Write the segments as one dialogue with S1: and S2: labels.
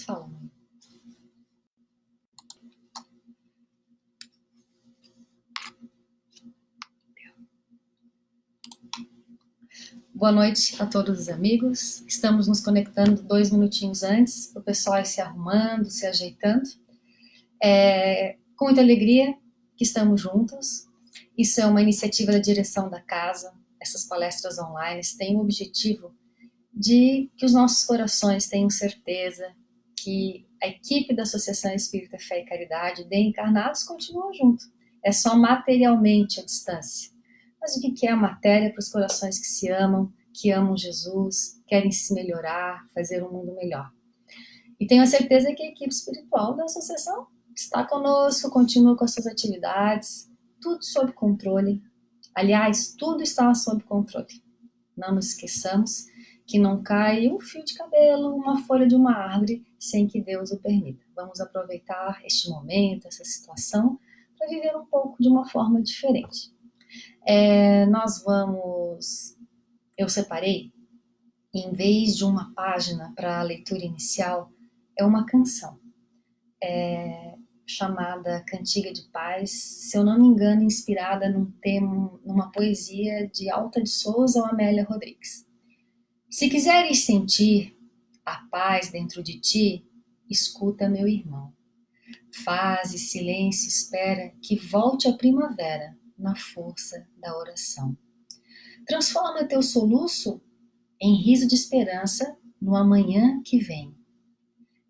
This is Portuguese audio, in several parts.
S1: Fala, mãe. Boa noite a todos os amigos. Estamos nos conectando 2 minutinhos antes, o pessoal ir se arrumando, se ajeitando. Com muita alegria que estamos juntos. Isso é uma iniciativa da direção da casa. Essas palestras online têm o objetivo de que os nossos corações tenham certeza que a equipe da Associação Espírita Fé e Caridade de Encarnados continua junto. É só materialmente a distância. Mas o que é a matéria para os corações que amam Jesus, querem se melhorar, fazer um mundo melhor? E tenho a certeza que a equipe espiritual da associação está conosco, continua com as suas atividades, tudo sob controle. Aliás, tudo está sob controle. Não nos esqueçamos que não cai um fio de cabelo, uma folha de uma árvore, sem que Deus o permita. Vamos aproveitar este momento, essa situação, para viver um pouco de uma forma diferente. Eu separei, em vez de uma página para a leitura inicial, é uma canção chamada Cantiga de Paz, se eu não me engano, inspirada numa poesia de Alta de Souza ou Amélia Rodrigues. Se quiseres sentir a paz dentro de ti, escuta, meu irmão. Faze silêncio, espera que volte a primavera na força da oração. Transforma teu soluço em riso de esperança no amanhã que vem.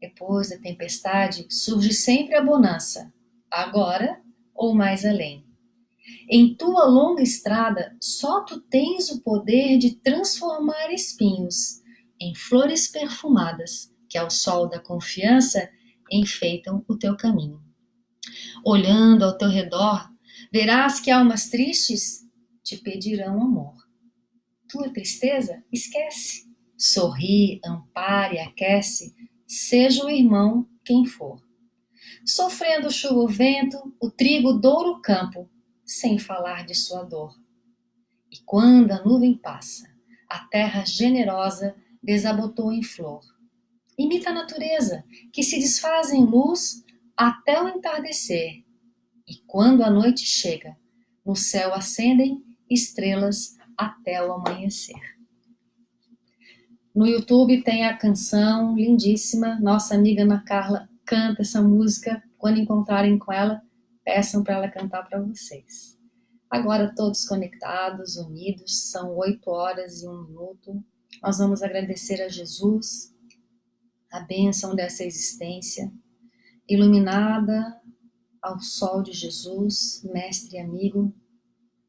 S1: Depois da tempestade surge sempre a bonança, agora ou mais além. Em tua longa estrada, só tu tens o poder de transformar espinhos em flores perfumadas, que ao sol da confiança enfeitam o teu caminho. Olhando ao teu redor, verás que almas tristes te pedirão amor. Tua tristeza, esquece. Sorri, ampare, aquece, seja o irmão quem for. Sofrendo chuva ou vento, o trigo doura o campo, sem falar de sua dor. E quando a nuvem passa, a terra generosa desabotou em flor. Imita a natureza, que se desfaz em luz até o entardecer. E quando a noite chega, no céu acendem estrelas até o amanhecer. No YouTube tem a canção lindíssima, nossa amiga Ana Carla canta essa música. Quando encontrarem com ela, peçam para ela cantar para vocês. Agora todos conectados, unidos, são 8h01. Nós vamos agradecer a Jesus, a bênção dessa existência, iluminada ao sol de Jesus, mestre e amigo,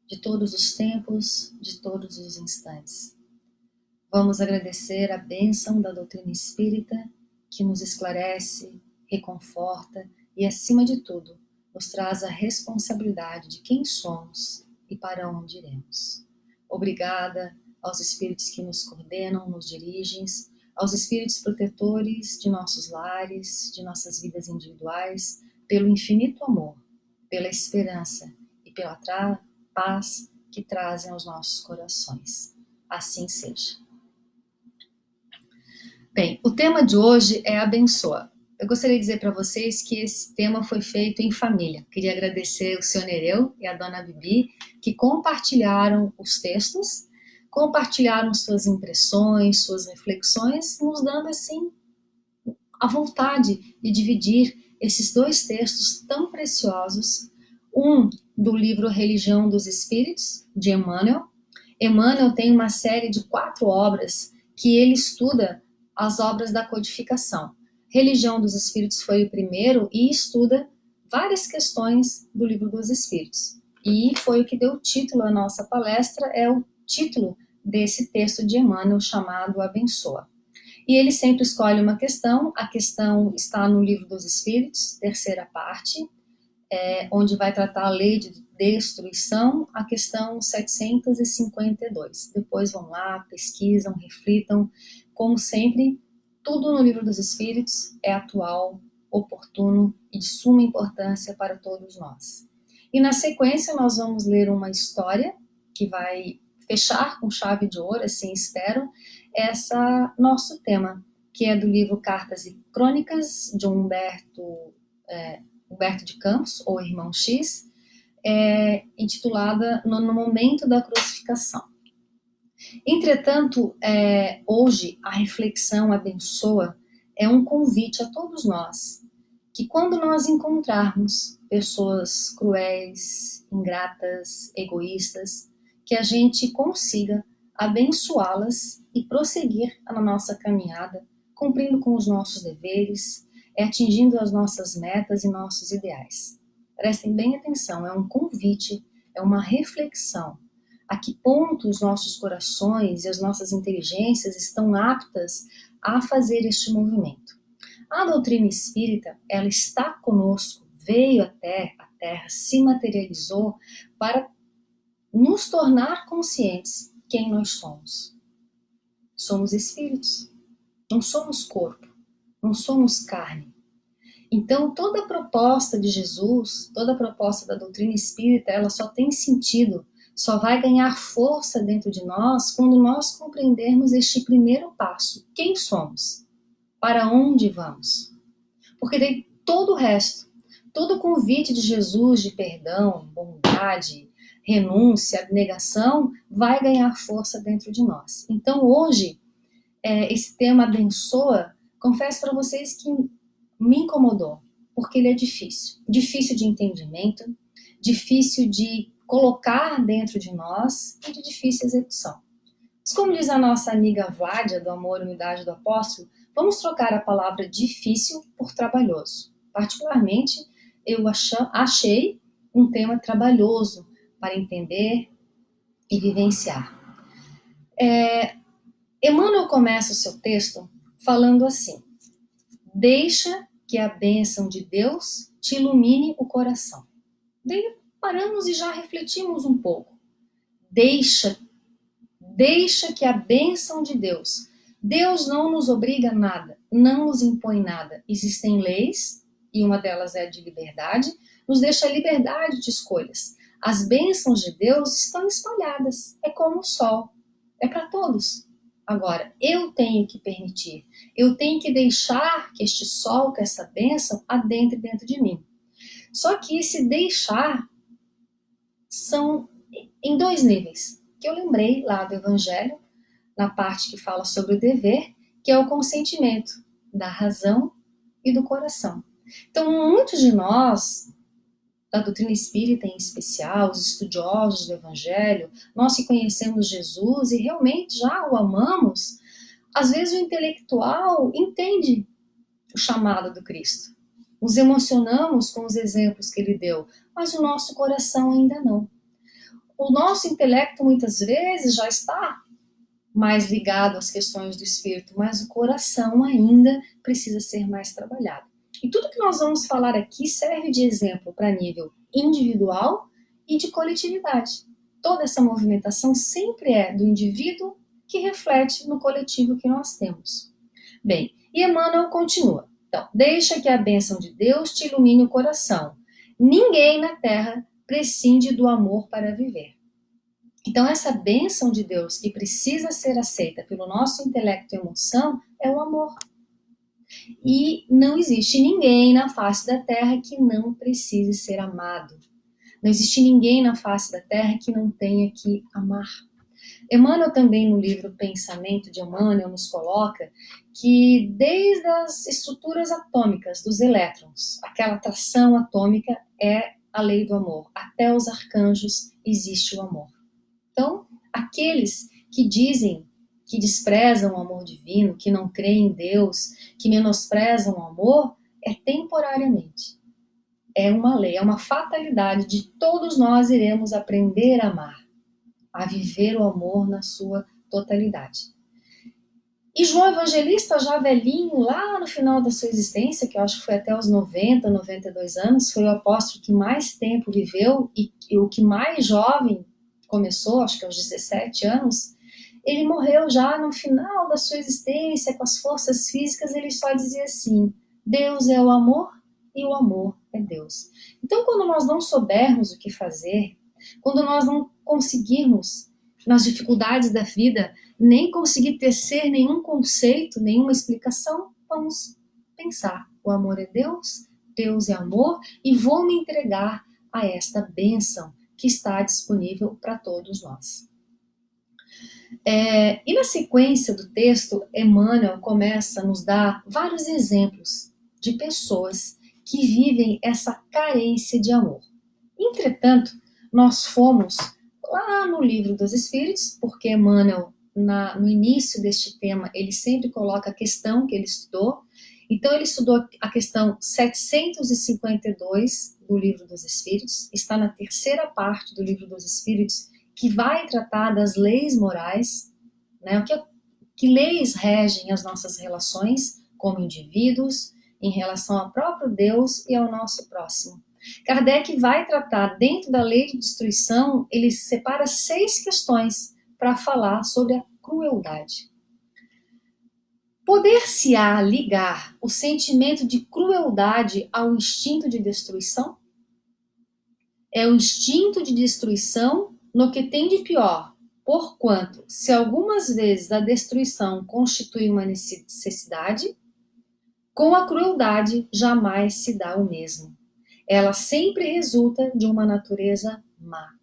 S1: de todos os tempos, de todos os instantes. Vamos agradecer a bênção da doutrina espírita, que nos esclarece, reconforta e, acima de tudo, nos traz a responsabilidade de quem somos e para onde iremos. Obrigada aos espíritos que nos coordenam, nos dirigem, aos espíritos protetores de nossos lares, de nossas vidas individuais, pelo infinito amor, pela esperança e pela paz que trazem aos nossos corações. Assim seja. Bem, o tema de hoje é abençoa. Eu gostaria de dizer para vocês que esse tema foi feito em família. Queria agradecer o Sr. Nereu e a Dona Bibi, que compartilharam os textos, compartilharam suas impressões, suas reflexões, nos dando, assim, a vontade de dividir esses 2 textos tão preciosos. Um do livro Religião dos Espíritos, de Emmanuel. Emmanuel tem uma série de 4 obras que ele estuda as obras da codificação. Religião dos Espíritos foi o primeiro e estuda várias questões do Livro dos Espíritos. E foi o que deu título à nossa palestra, é o título desse texto de Emmanuel chamado Abençoa. E ele sempre escolhe uma questão, a questão está no Livro dos Espíritos, 3ª parte, onde vai tratar a lei de destruição, a questão 752. Depois vão lá, pesquisam, reflitam. Como sempre, tudo no Livro dos Espíritos é atual, oportuno e de suma importância para todos nós. E na sequência nós vamos ler uma história que vai fechar com chave de ouro, assim espero, nosso tema, que é do livro Cartas e Crônicas, de Humberto de Campos, ou Irmão X, intitulada No Momento da Crucificação. Entretanto, hoje a reflexão abençoa é um convite a todos nós, que quando nós encontrarmos pessoas cruéis, ingratas, egoístas, que a gente consiga abençoá-las e prosseguir na nossa caminhada, cumprindo com os nossos deveres, atingindo as nossas metas e nossos ideais. Prestem bem atenção, é um convite, é uma reflexão. A que ponto os nossos corações e as nossas inteligências estão aptas a fazer este movimento? A doutrina espírita, ela está conosco, veio até a Terra, se materializou para nos tornar conscientes quem nós somos. Somos espíritos, não somos corpo, não somos carne. Então, toda a proposta de Jesus, toda a proposta da doutrina espírita, ela só tem sentido, só vai ganhar força dentro de nós quando nós compreendermos este primeiro passo. Quem somos? Para onde vamos? Porque daí todo o resto, todo o convite de Jesus de perdão, bondade, renúncia, abnegação, vai ganhar força dentro de nós. Então hoje, esse tema abençoa, confesso para vocês que me incomodou, porque ele é difícil. Difícil de entendimento, difícil de colocar dentro de nós e de difícil execução. Mas como diz a nossa amiga Vládia, do Amor e Unidade do Apóstolo, vamos trocar a palavra difícil por trabalhoso. Particularmente, eu achei um tema trabalhoso para entender e vivenciar. Emmanuel começa o seu texto falando assim: deixa que a bênção de Deus te ilumine o coração. Daí paramos e já refletimos um pouco. Deixa que a bênção de Deus. Deus não nos obriga a nada, não nos impõe nada. Existem leis, e uma delas é a de liberdade, nos deixa a liberdade de escolhas. As bênçãos de Deus estão espalhadas, é como o sol, é para todos. Agora, eu tenho que permitir, eu tenho que deixar que este sol, que essa bênção, adentre dentro de mim. Só que esse deixar são em dois níveis, que eu lembrei lá do Evangelho, na parte que fala sobre o dever, que é o consentimento da razão e do coração. Então, muitos de nós, da doutrina espírita em especial, os estudiosos do Evangelho, nós que conhecemos Jesus e realmente já o amamos, às vezes o intelectual entende o chamado do Cristo. Nos emocionamos com os exemplos que ele deu, mas o nosso coração ainda não. O nosso intelecto muitas vezes já está mais ligado às questões do espírito, mas o coração ainda precisa ser mais trabalhado. E tudo que nós vamos falar aqui serve de exemplo para nível individual e de coletividade. Toda essa movimentação sempre é do indivíduo que reflete no coletivo que nós temos. Bem, e Emmanuel continua. Então, deixa que a bênção de Deus te ilumine o coração. Ninguém na Terra prescinde do amor para viver. Então, essa bênção de Deus que precisa ser aceita pelo nosso intelecto e emoção é o amor. E não existe ninguém na face da Terra que não precise ser amado. Não existe ninguém na face da Terra que não tenha que amar. Emmanuel também no livro Pensamento de Emmanuel nos coloca que desde as estruturas atômicas dos elétrons, aquela atração atômica é a lei do amor. Até os arcanjos existe o amor. Então, aqueles que dizem que desprezam o amor divino, que não creem em Deus, que menosprezam o amor, é temporariamente. É uma lei, é uma fatalidade de todos nós iremos aprender a amar, a viver o amor na sua totalidade. E João Evangelista, já velhinho, lá no final da sua existência, que eu acho que foi até os 90, 92 anos, foi o apóstolo que mais tempo viveu e o que mais jovem começou, acho que aos 17 anos, ele morreu já no final da sua existência, com as forças físicas, ele só dizia assim: Deus é o amor e o amor é Deus. Então, quando nós não soubermos o que fazer, quando nós não conseguirmos nas dificuldades da vida, nem conseguir tecer nenhum conceito, nenhuma explicação, vamos pensar: o amor é Deus, Deus é amor, e vou me entregar a esta bênção que está disponível para todos nós. E na sequência do texto, Emmanuel começa a nos dar vários exemplos de pessoas que vivem essa carência de amor. Entretanto, nós fomos lá no Livro dos Espíritos, porque Emmanuel, no início deste tema, ele sempre coloca a questão que ele estudou. Então, ele estudou a questão 752 do Livro dos Espíritos, está na terceira parte do Livro dos Espíritos, que vai tratar das leis morais, né? Que leis regem as nossas relações como indivíduos, em relação ao próprio Deus e ao nosso próximo. Kardec vai tratar, dentro da lei de destruição, ele separa 6 questões para falar sobre a crueldade. Poder-se-á ligar o sentimento de crueldade ao instinto de destruição? É o instinto de destruição no que tem de pior, porquanto, se algumas vezes a destruição constitui uma necessidade, com a crueldade jamais se dá o mesmo. Ela sempre resulta de uma natureza má.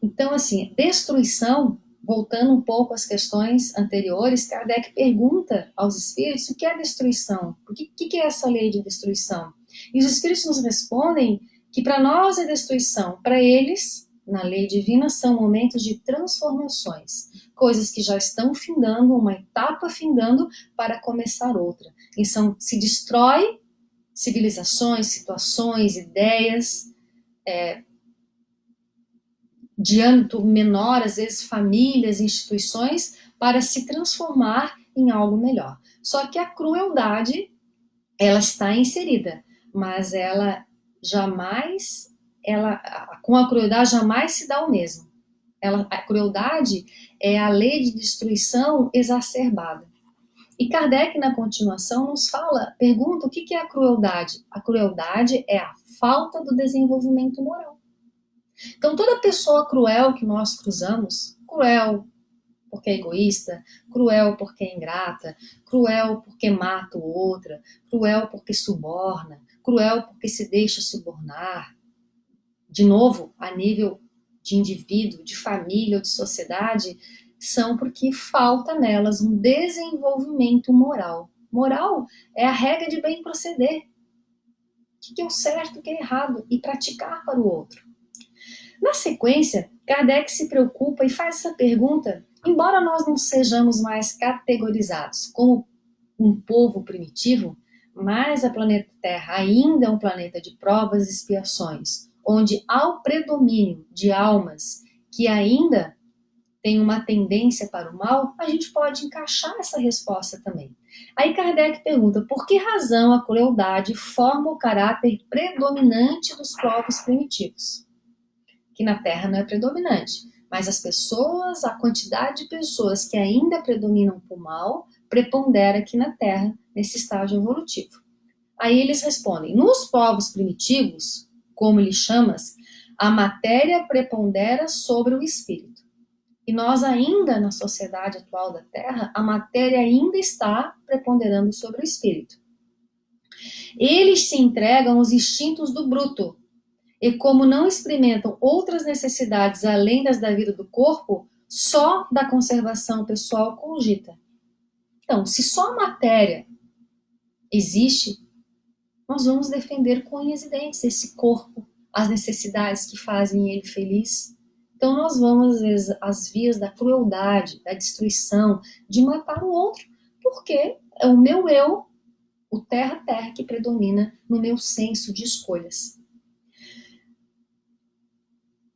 S1: Então, assim, destruição, voltando um pouco às questões anteriores, Kardec pergunta aos espíritos o que é destruição, o que é essa lei de destruição? E os espíritos nos respondem que para nós é destruição, para eles, na lei divina, são momentos de transformações, coisas que já estão findando, uma etapa findando para começar outra. Então, se destrói civilizações, situações, ideias, de âmbito menor, às vezes famílias, instituições, para se transformar em algo melhor. Só que a crueldade, ela está inserida, mas ela jamais, com a crueldade jamais se dá o mesmo. A crueldade é a lei de destruição exacerbada. E Kardec, na continuação, nos pergunta o que é a crueldade. A crueldade é a falta do desenvolvimento moral. Então, toda pessoa cruel que nós cruzamos, cruel porque é egoísta, cruel porque é ingrata, cruel porque mata o outro, cruel porque suborna, cruel porque se deixa subornar, de novo, a nível de indivíduo, de família ou de sociedade, são porque falta nelas um desenvolvimento moral. Moral é a regra de bem proceder. O que é o certo, o que é errado, e praticar para o outro. Na sequência, Kardec se preocupa e faz essa pergunta, embora nós não sejamos mais categorizados como um povo primitivo, mas a planeta Terra ainda é um planeta de provas e expiações, onde há o predomínio de almas que ainda têm uma tendência para o mal, a gente pode encaixar essa resposta também. Aí Kardec pergunta, por que razão a crueldade forma o caráter predominante dos povos primitivos? Que na Terra não é predominante, mas as pessoas, a quantidade de pessoas que ainda predominam por mal, prepondera aqui na Terra, nesse estágio evolutivo. Aí eles respondem, nos povos primitivos, como lhe chamas, a matéria prepondera sobre o espírito. E nós ainda, na sociedade atual da Terra, a matéria ainda está preponderando sobre o espírito. Eles se entregam aos instintos do bruto, e como não experimentam outras necessidades além das da vida do corpo, só da conservação pessoal cogita. Então, se só a matéria existe, nós vamos defender com unhas e dentes esse corpo, as necessidades que fazem ele feliz. Então nós vamos, às vezes, às vias da crueldade, da destruição, de matar o outro, porque é o meu eu, o terra-terra, que predomina no meu senso de escolhas.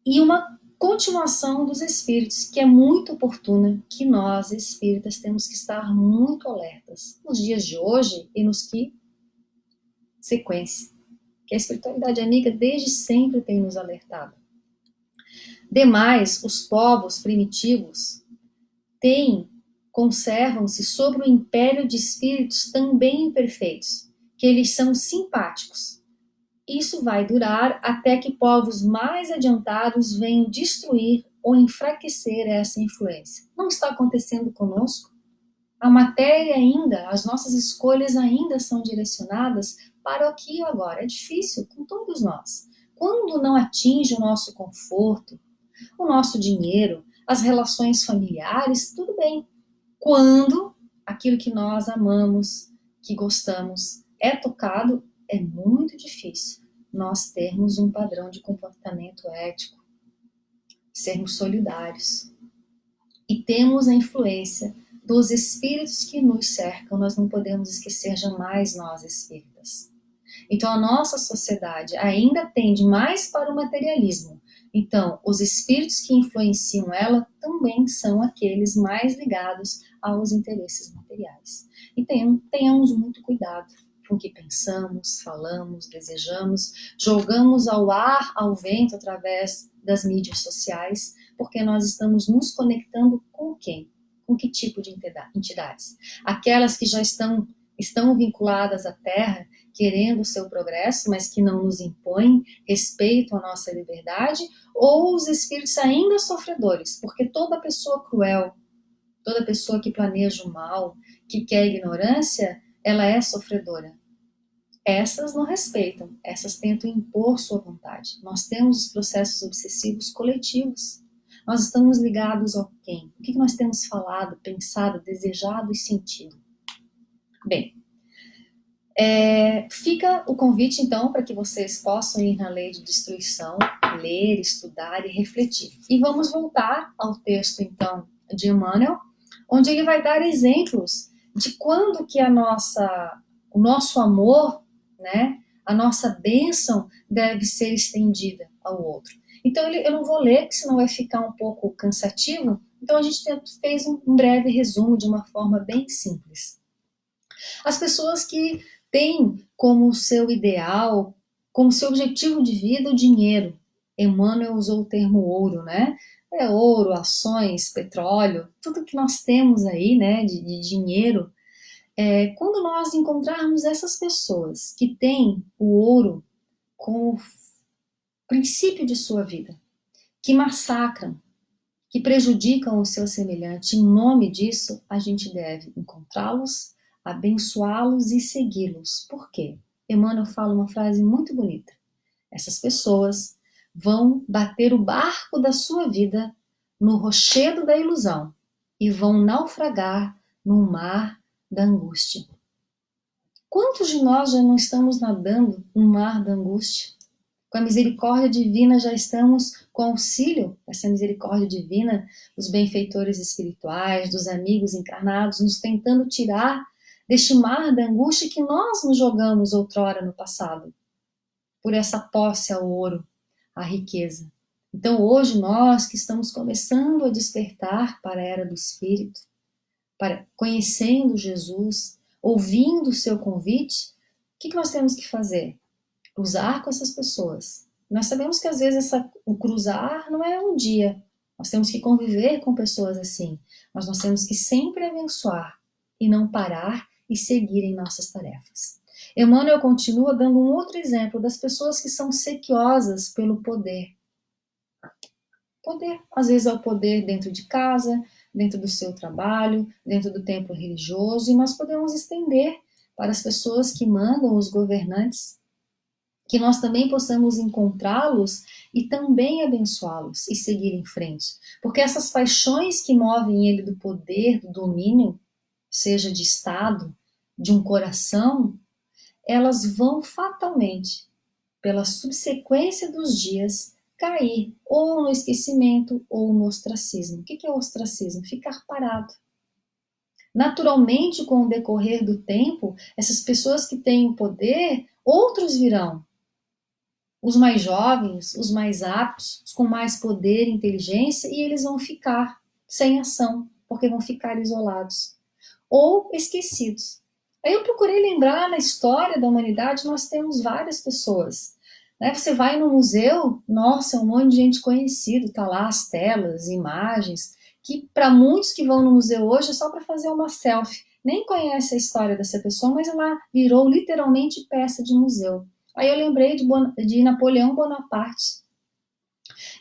S1: E uma continuação dos espíritos, que é muito oportuna, que nós, espíritas, temos que estar muito alertas nos dias de hoje e nos que sequência, que a espiritualidade amiga desde sempre tem nos alertado. Demais, os povos primitivos conservam-se sobre o império de espíritos também imperfeitos, que eles são simpáticos. Isso vai durar até que povos mais adiantados venham destruir ou enfraquecer essa influência. Não está acontecendo conosco? A matéria ainda, as nossas escolhas ainda são direcionadas para o aqui e agora. É difícil com todos nós. Quando não atinge o nosso conforto, o nosso dinheiro, as relações familiares, tudo bem. Quando aquilo que nós amamos, que gostamos, é tocado, é muito difícil nós termos um padrão de comportamento ético, sermos solidários. E temos a influência dos espíritos que nos cercam. Nós não podemos esquecer jamais nós espíritas. Então a nossa sociedade ainda tende mais para o materialismo. Então os espíritos que influenciam ela também são aqueles mais ligados aos interesses materiais. E tenhamos muito cuidado com o que pensamos, falamos, desejamos, jogamos ao ar, ao vento através das mídias sociais, porque nós estamos nos conectando com quem? Com que tipo de entidades? Aquelas que já estão vinculadas à Terra, querendo o seu progresso, mas que não nos impõem respeito à nossa liberdade, ou os espíritos ainda sofredores, porque toda pessoa cruel, toda pessoa que planeja o mal, que quer a ignorância, ela é sofredora. Essas não respeitam, essas tentam impor sua vontade. Nós temos os processos obsessivos coletivos. Nós estamos ligados ao quem? O que nós temos falado, pensado, desejado e sentido? Bem, fica o convite então para que vocês possam ir na lei de destruição, ler, estudar e refletir. E vamos voltar ao texto então de Emmanuel, onde ele vai dar exemplos de quando que o nosso amor, né, a nossa bênção deve ser estendida ao outro. Então eu não vou ler, porque senão vai ficar um pouco cansativo. Então a gente fez um breve resumo de uma forma bem simples. As pessoas que têm como seu ideal, como seu objetivo de vida o dinheiro. Emmanuel usou o termo ouro, né? É ouro, ações, petróleo, tudo que nós temos aí, né, de dinheiro. Quando nós encontrarmos essas pessoas que têm o ouro como princípio de sua vida, que massacram, que prejudicam o seu semelhante, em nome disso, a gente deve encontrá-los, abençoá-los e segui-los. Por quê? Emmanuel fala uma frase muito bonita. Essas pessoas vão bater o barco da sua vida no rochedo da ilusão e vão naufragar no mar da angústia. Quantos de nós já não estamos nadando no mar da angústia? Com a misericórdia divina já estamos com auxílio dessa misericórdia divina, dos benfeitores espirituais, dos amigos encarnados, nos tentando tirar deste mar da angústia que nós nos jogamos outrora no passado, por essa posse ao ouro, à riqueza. Então hoje nós que estamos começando a despertar para a era do Espírito, conhecendo Jesus, ouvindo o seu convite, o que nós temos que fazer? Cruzar com essas pessoas. Nós sabemos que às vezes o cruzar não é um dia. Nós temos que conviver com pessoas assim. Mas nós temos que sempre abençoar e não parar e seguir em nossas tarefas. Emmanuel continua dando um outro exemplo das pessoas que são sequiosas pelo poder. Poder, às vezes é o poder dentro de casa, dentro do seu trabalho, dentro do templo religioso, e nós podemos estender para as pessoas que mandam, os governantes, que nós também possamos encontrá-los e também abençoá-los e seguir em frente. Porque essas paixões que movem ele do poder, do domínio, seja de Estado, de um coração, elas vão fatalmente, pela subsequência dos dias, cair ou no esquecimento ou no ostracismo. O que é o ostracismo? Ficar parado. Naturalmente, com o decorrer do tempo, essas pessoas que têm o poder, outros virão. Os mais jovens, os mais aptos, os com mais poder e inteligência, e eles vão ficar sem ação, porque vão ficar isolados ou esquecidos. Aí eu procurei lembrar, na história da humanidade, nós temos várias pessoas. Né? Você vai no museu, nossa, é um monte de gente conhecida, tá lá as telas, imagens, que para muitos que vão no museu hoje é só para fazer uma selfie. Nem conhece a história dessa pessoa, mas ela virou literalmente peça de museu. Aí eu lembrei de Napoleão Bonaparte.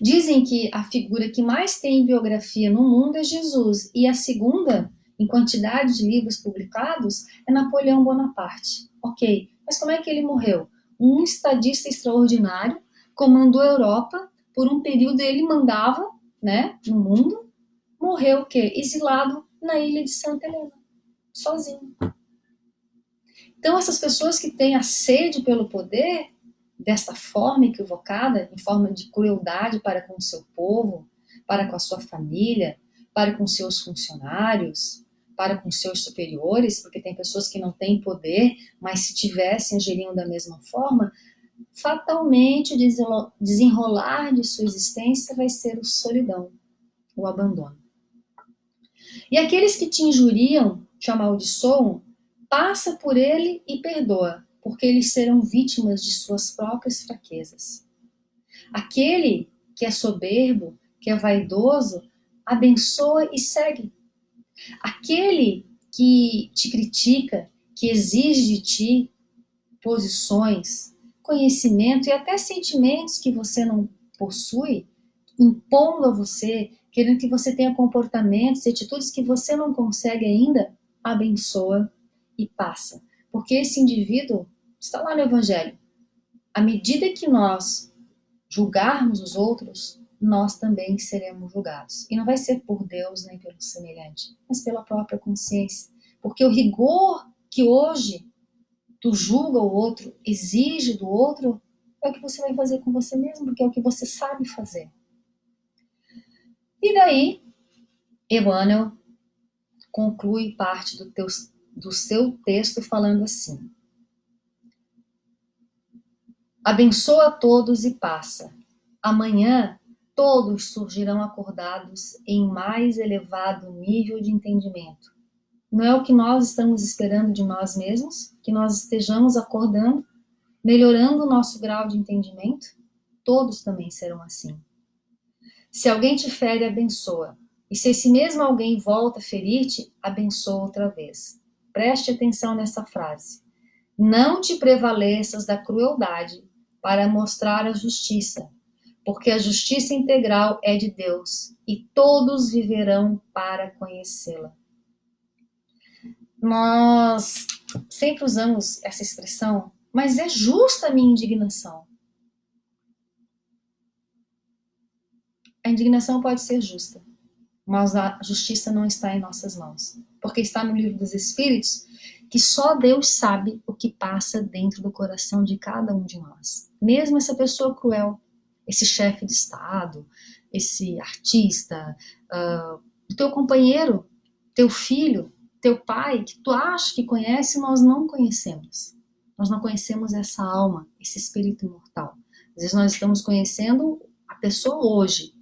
S1: Dizem que a figura que mais tem biografia no mundo é Jesus, e a segunda, em quantidade de livros publicados, é Napoleão Bonaparte. Ok, mas como é que ele morreu? Um estadista extraordinário, comandou a Europa, por um período ele mandava, né, no mundo, morreu o quê? Exilado na ilha de Santa Helena, sozinho. Então essas pessoas que têm a sede pelo poder, desta forma equivocada, em forma de crueldade para com o seu povo, para com a sua família, para com seus funcionários, para com seus superiores, porque tem pessoas que não têm poder, mas se tivessem, agiriam da mesma forma, fatalmente o desenrolar de sua existência vai ser o solidão, o abandono. E aqueles que te injuriam, te amaldiçoam, passa por ele e perdoa, porque eles serão vítimas de suas próprias fraquezas. Aquele que é soberbo, que é vaidoso, abençoa e segue. Aquele que te critica, que exige de ti posições, conhecimento e até sentimentos que você não possui, impondo a você, querendo que você tenha comportamentos e atitudes que você não consegue ainda, abençoa e passa. Porque esse indivíduo está lá no Evangelho. À medida que nós julgarmos os outros, nós também seremos julgados. E não vai ser por Deus nem pelo semelhante, mas pela própria consciência. Porque o rigor que hoje tu julga o outro, exige do outro, é o que você vai fazer com você mesmo, porque é o que você sabe fazer. E daí, Emmanuel conclui parte do seu texto falando assim: abençoa a todos e passa. Amanhã todos surgirão acordados em mais elevado nível de entendimento. Não é o que nós estamos esperando de nós mesmos, que nós estejamos acordando, melhorando o nosso grau de entendimento? Todos também serão assim. Se alguém te fere, abençoa. E se esse mesmo alguém volta a ferir-te, abençoa outra vez. Preste atenção nessa frase. Não te prevaleças da crueldade para mostrar a justiça, porque a justiça integral é de Deus e todos viverão para conhecê-la. Nós sempre usamos essa expressão, mas é justa a minha indignação. A indignação pode ser justa, mas a justiça não está em nossas mãos, porque está no livro dos Espíritos que só Deus sabe o que passa dentro do coração de cada um de nós. Mesmo essa pessoa cruel, esse chefe de Estado, esse artista, o teu companheiro, teu filho, teu pai, que tu acha que conhece, nós não conhecemos. Nós não conhecemos essa alma, esse espírito imortal. Às vezes nós estamos conhecendo a pessoa hoje,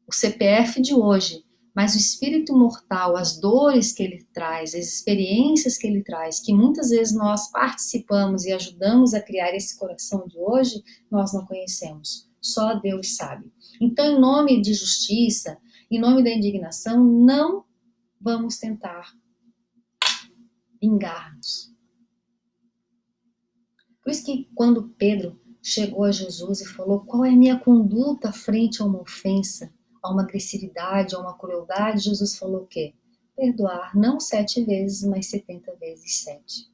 S1: o CPF de hoje, mas o espírito imortal, as dores que ele traz, as experiências que ele traz, que muitas vezes nós participamos e ajudamos a criar esse coração de hoje, nós não conhecemos. Só Deus sabe. Então, em nome de justiça, em nome da indignação, não vamos tentar vingar-nos. Por isso que quando Pedro chegou a Jesus e falou: qual é a minha conduta frente a uma ofensa, a uma agressividade, a uma crueldade, Jesus falou o quê? Perdoar não 7 vezes, mas 70 vezes 7.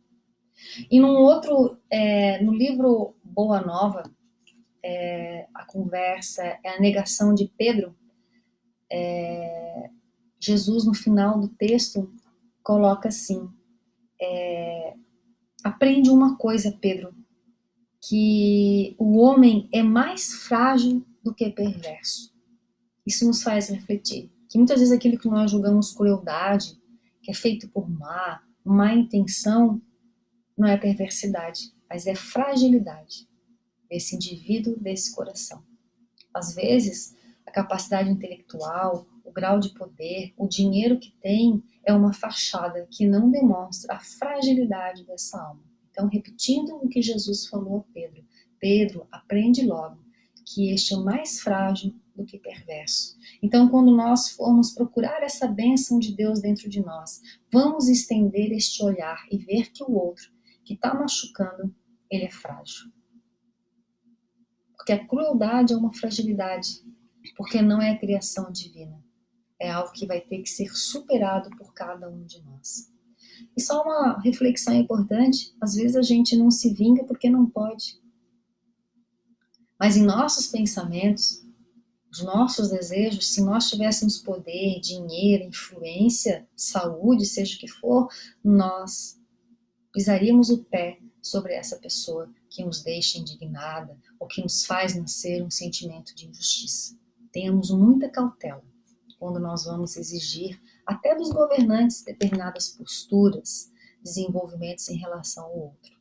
S1: E no livro Boa Nova, a conversa é a negação de Pedro, Jesus no final do texto coloca assim: aprende uma coisa, Pedro, que o homem é mais frágil do que perverso. Isso nos faz refletir que muitas vezes aquilo que nós julgamos crueldade, que é feito por má intenção, não é perversidade, mas é fragilidade desse indivíduo, desse coração. Às vezes, a capacidade intelectual, o grau de poder, o dinheiro que tem é uma fachada que não demonstra a fragilidade dessa alma. Então, repetindo o que Jesus falou a Pedro: Pedro, aprende logo que este é mais frágil do que perverso. Então, quando nós formos procurar essa bênção de Deus dentro de nós, vamos estender este olhar e ver que o outro que está machucando, ele é frágil. Porque a crueldade é uma fragilidade. porque não é a criação divina. É algo que vai ter que ser superado por cada um de nós. E só uma reflexão importante, às vezes a gente não se vinga porque não pode. Mas em nossos pensamentos, os nossos desejos, se nós tivéssemos poder, dinheiro, influência, saúde, seja o que for, nós pisaríamos o pé sobre essa pessoa que nos deixa indignada ou que nos faz nascer um sentimento de injustiça. Tenhamos muita cautela quando nós vamos exigir até dos governantes determinadas posturas, desenvolvimentos em relação ao outro.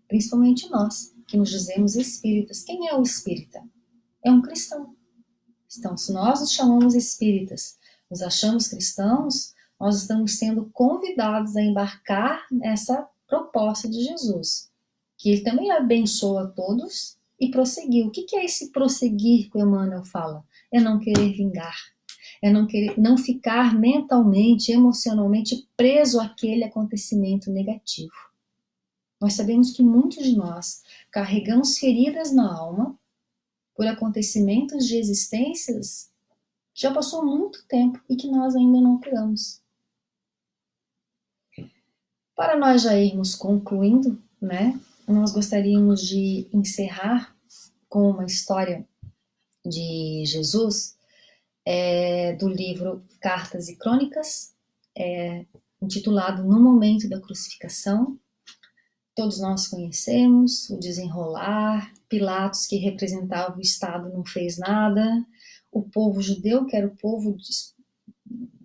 S1: Principalmente nós, que nos dizemos espíritas. Quem é o espírita? É um cristão. Então, se nós nos chamamos espíritas, nos achamos cristãos, nós estamos sendo convidados a embarcar nessa proposta de Jesus, que ele também abençoa todos e prosseguiu. O que é esse prosseguir que o Emmanuel fala? É não querer vingar, é não ficar mentalmente, emocionalmente preso àquele acontecimento negativo. Nós sabemos que muitos de nós carregamos feridas na alma por acontecimentos de existências que já passou muito tempo e que nós ainda não curamos. Para nós já irmos concluindo, né, nós gostaríamos de encerrar com uma história de Jesus, do livro Cartas e Crônicas, intitulado No Momento da Crucificação. Todos nós conhecemos o desenrolar, Pilatos, que representava o Estado, não fez nada, o povo judeu, que era o povo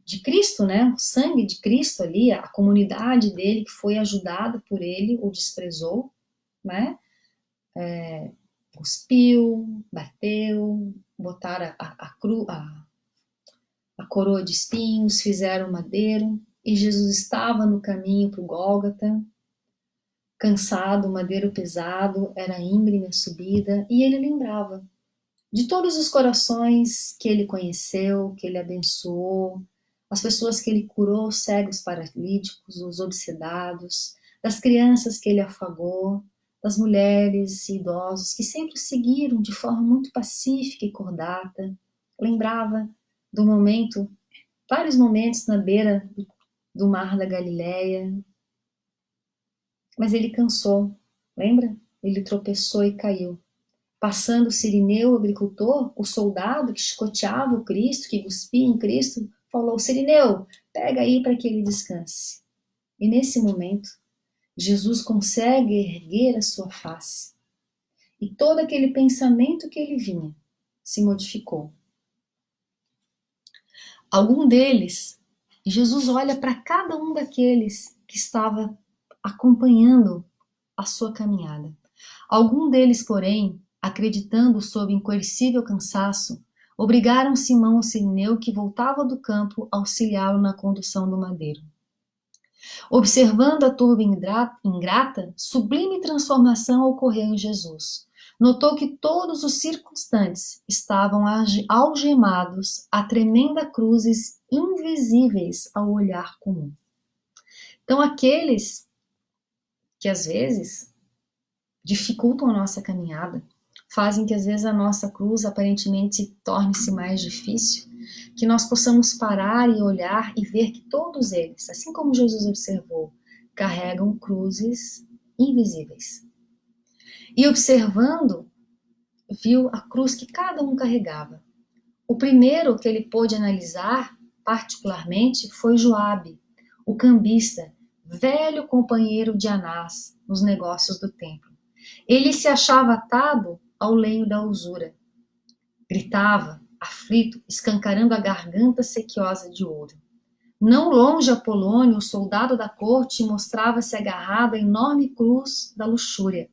S1: de Cristo, né? O sangue de Cristo ali, a comunidade dele que foi ajudada por ele, o desprezou, né? Cuspiu, bateu, botaram a coroa de espinhos, fizeram o madeiro, e Jesus estava no caminho para o Gólgota, cansado, o madeiro pesado, era íngreme a subida, e ele lembrava de todos os corações que ele conheceu, que ele abençoou, as pessoas que ele curou, os cegos paralíticos, os obsedados, das crianças que ele afagou, das mulheres e idosos que sempre o seguiram de forma muito pacífica e cordata. Lembrava do momento, vários momentos na beira do mar da Galileia, mas ele cansou, lembra? Ele tropeçou e caiu. Passando o Cirineu, o agricultor, o soldado que chicoteava o Cristo, que cuspia em Cristo, falou: Cirineu, pega aí para que ele descanse. E nesse momento, Jesus consegue erguer a sua face. E todo aquele pensamento que ele vinha se modificou. Algum deles, Jesus olha para cada um daqueles que estava acompanhando a sua caminhada. Algum deles, porém, acreditando sob incoercível cansaço, obrigaram Simão o Cirineu, que voltava do campo, a auxiliá-lo na condução do madeiro. Observando a turba ingrata, sublime transformação ocorreu em Jesus. Notou que todos os circunstantes estavam algemados a tremenda cruzes invisíveis ao olhar comum. Então, aqueles que às vezes dificultam a nossa caminhada, fazem que às vezes a nossa cruz aparentemente torne-se mais difícil, que nós possamos parar e olhar e ver que todos eles, assim como Jesus observou, carregam cruzes invisíveis. E observando, viu a cruz que cada um carregava. O primeiro que ele pôde analisar particularmente foi Joabe, o cambista, velho companheiro de Anás nos negócios do templo. Ele se achava atado ao lenho da usura. Gritava, aflito, escancarando a garganta sequiosa de ouro. Não longe Apolônio, o soldado da corte, mostrava-se agarrado à enorme cruz da luxúria,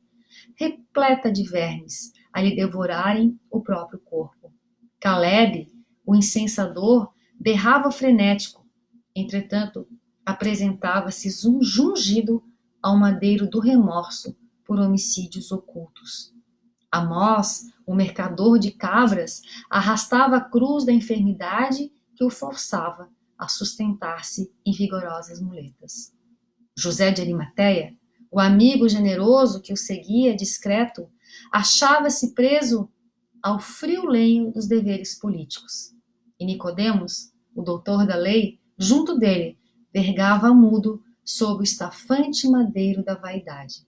S1: repleta de vermes, a lhe devorarem o próprio corpo. Caleb, o incensador, berrava frenético. Entretanto, apresentava-se jungido ao madeiro do remorso por homicídios ocultos. Amós, o mercador de cabras, arrastava a cruz da enfermidade que o forçava a sustentar-se em vigorosas muletas. José de Arimateia, o amigo generoso que o seguia discreto, achava-se preso ao frio lenho dos deveres políticos. E Nicodemos, o doutor da lei, junto dele, vergava mudo sob o estafante madeiro da vaidade.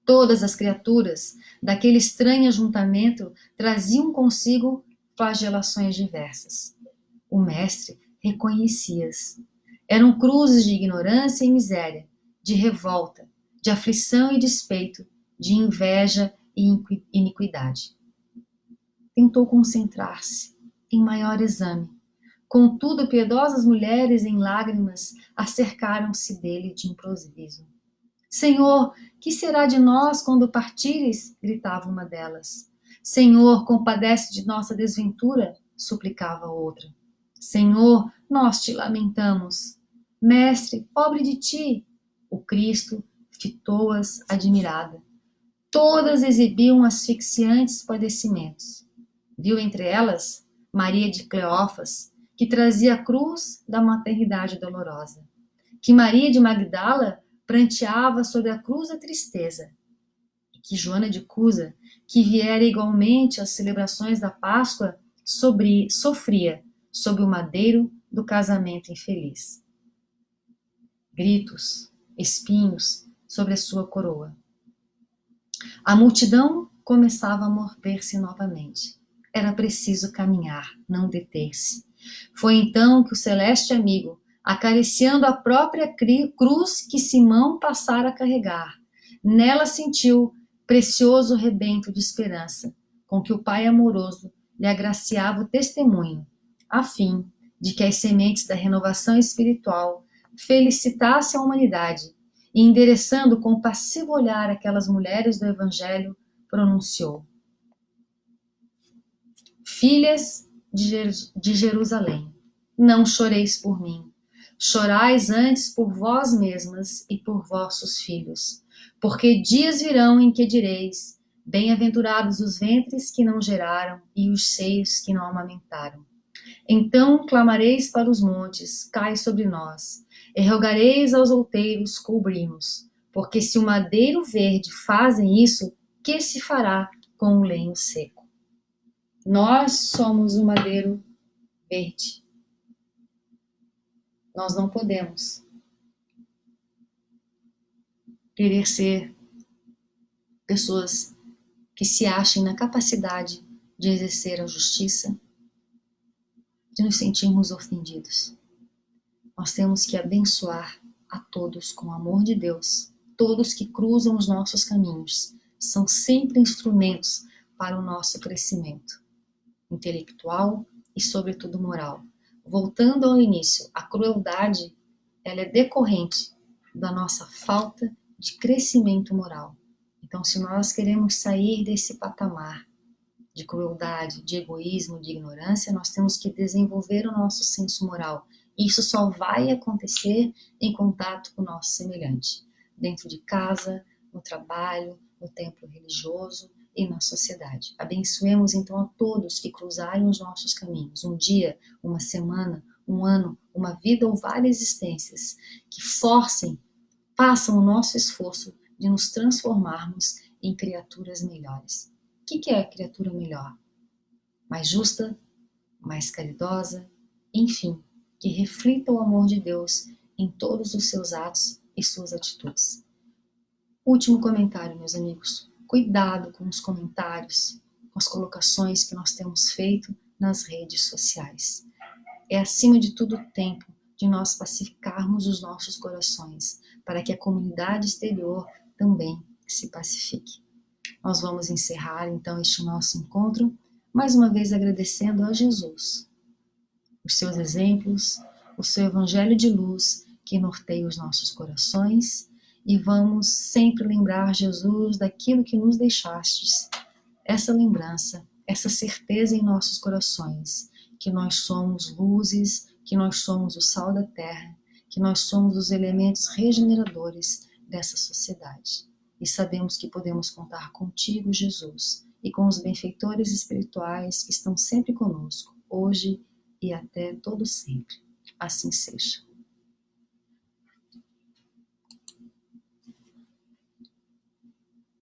S1: Todas as criaturas daquele estranho ajuntamento traziam consigo flagelações diversas. O mestre reconhecia-as. Eram cruzes de ignorância e miséria, de revolta, de aflição e despeito, de inveja e iniquidade. Tentou concentrar-se em maior exame. Contudo, piedosas mulheres em lágrimas acercaram-se dele de improviso. Senhor, que será de nós quando partires? Gritava uma delas. Senhor, compadece de nossa desventura? Suplicava outra. Senhor, nós te lamentamos. Mestre, pobre de ti! O Cristo fitou-as admirada. Todas exibiam asfixiantes padecimentos. Viu entre elas Maria de Cleófas, que trazia a cruz da maternidade dolorosa, que Maria de Magdala pranteava sobre a cruz da tristeza, e que Joana de Cusa, que viera igualmente às celebrações da Páscoa, sofria sob o madeiro do casamento infeliz. Gritos, espinhos sobre a sua coroa. A multidão começava a mover-se novamente. Era preciso caminhar, não deter-se. Foi então que o celeste amigo, acariciando a própria cruz que Simão passara a carregar, nela sentiu precioso rebento de esperança, com que o Pai amoroso lhe agraciava o testemunho, a fim de que as sementes da renovação espiritual felicitassem a humanidade, e endereçando com passivo olhar aquelas mulheres do Evangelho, pronunciou: Filhas de Jerusalém, não choreis por mim, chorais antes por vós mesmas e por vossos filhos, porque dias virão em que direis: bem-aventurados os ventres que não geraram e os seios que não amamentaram. Então clamareis para os montes: cai sobre nós, e rogareis aos outeiros: cobrimos, porque se o madeiro verde fazem isso, que se fará com o lenho seco? Nós somos o madeiro verde. Nós não podemos querer ser pessoas que se achem na capacidade de exercer a justiça, de nos sentirmos ofendidos. Nós temos que abençoar a todos com o amor de Deus. Todos que cruzam os nossos caminhos são sempre instrumentos para o nosso crescimento intelectual e, sobretudo, moral. Voltando ao início, a crueldade ela é decorrente da nossa falta de crescimento moral. Então, se nós queremos sair desse patamar de crueldade, de egoísmo, de ignorância, nós temos que desenvolver o nosso senso moral. Isso só vai acontecer em contato com o nosso semelhante, dentro de casa, no trabalho, no templo religioso e na sociedade. Abençoemos então a todos que cruzarem os nossos caminhos, um dia, uma semana, um ano, uma vida ou várias existências, que façam o nosso esforço de nos transformarmos em criaturas melhores. O que é a criatura melhor? Mais justa, mais caridosa, enfim, que reflita o amor de Deus em todos os seus atos e suas atitudes. Último comentário, meus amigos. Cuidado com os comentários, com as colocações que nós temos feito nas redes sociais. É, acima de tudo, o tempo de nós pacificarmos os nossos corações, para que a comunidade exterior também se pacifique. Nós vamos encerrar, então, este nosso encontro, mais uma vez agradecendo a Jesus, os seus exemplos, o seu evangelho de luz que norteia os nossos corações, e vamos sempre lembrar, Jesus, daquilo que nos deixastes, essa lembrança, essa certeza em nossos corações, que nós somos luzes, que nós somos o sal da terra, que nós somos os elementos regeneradores dessa sociedade. E sabemos que podemos contar contigo, Jesus, e com os benfeitores espirituais que estão sempre conosco, hoje e até todo sempre. Assim seja.